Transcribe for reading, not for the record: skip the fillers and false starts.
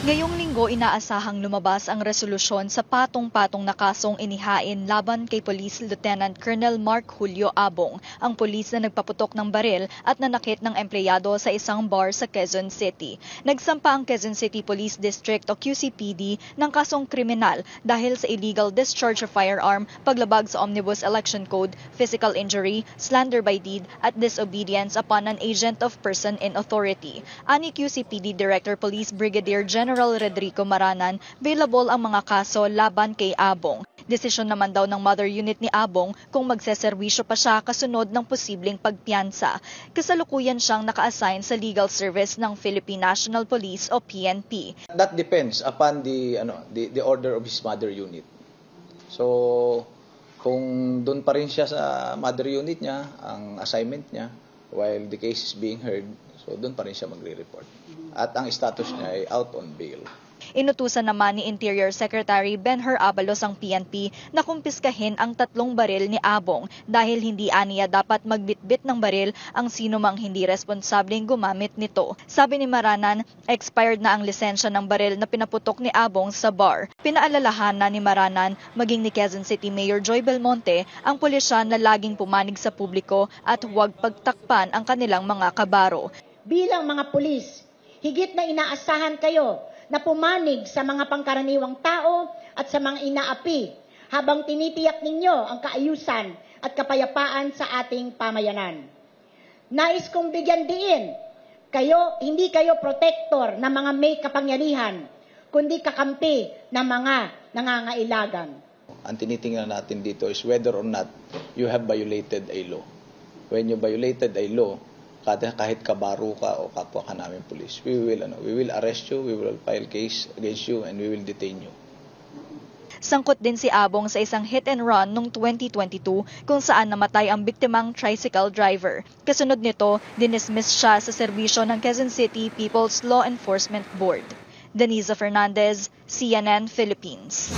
Ngayong linggo, inaasahang lumabas ang resolusyon sa patong-patong na kasong inihain laban kay Police Lieutenant Colonel Mark Julio Abong, ang pulis na nagpaputok ng baril at nanakit ng empleyado sa isang bar sa Quezon City. Nagsampa ang Quezon City Police District o QCPD ng kasong kriminal dahil sa illegal discharge of firearm, paglabag sa Omnibus Election Code, physical injury, slander by deed at disobedience upon an agent of person in authority. Ani QCPD Director Police Brigadier General Rodrigo Maranan, available ang mga kaso laban kay Abong. Desisyon naman daw ng mother unit ni Abong kung magseserwisyo pa siya kasunod ng posibleng pagpiyansa. Kasalukuyan siyang naka-assign sa legal service ng Philippine National Police o PNP. That depends upon the order of his mother unit. So kung doon pa rin siya sa mother unit niya, ang assignment niya while the case is being heard, so doon pa rin siya magre-report. At ang status niya ay out on bail. Inutusan naman ni Interior Secretary Benher Abalos ang PNP na kumpiskahin ang 3 baril ni Abong dahil hindi aniya dapat magbitbit ng baril ang sino mang hindi responsableng gumamit nito. Sabi ni Maranan, expired na ang lisensya ng baril na pinaputok ni Abong sa bar. Pinaalalahanan ni Maranan, maging ni Quezon City Mayor Joy Belmonte, ang pulisya na laging pumanig sa publiko at huwag pagtakpan ang kanilang mga kabaro. Bilang mga pulis, higit na inaasahan kayo na pumanig sa mga pangkaraniwang tao at sa mga inaapi habang tinitiyak ninyo ang kaayusan at kapayapaan sa ating pamayanan. Nais kong bigyan diin, hindi kayo protector ng mga may kapangyarihan, kundi kakampi ng mga nangangailangan. Ang tinitingnan natin dito is whether or not you have violated a law. When you violated a law, kahit kabaro ka o kapwa ka namin pulis, we will arrest you, we will file case against you, and we will detain you. Sangkot din si Abong sa isang hit and run noong 2022 kung saan namatay ang biktimang tricycle driver. Kasunod nito, dinismiss siya sa serbisyo ng Quezon City People's Law Enforcement Board. Denisa Fernandez, CNN Philippines.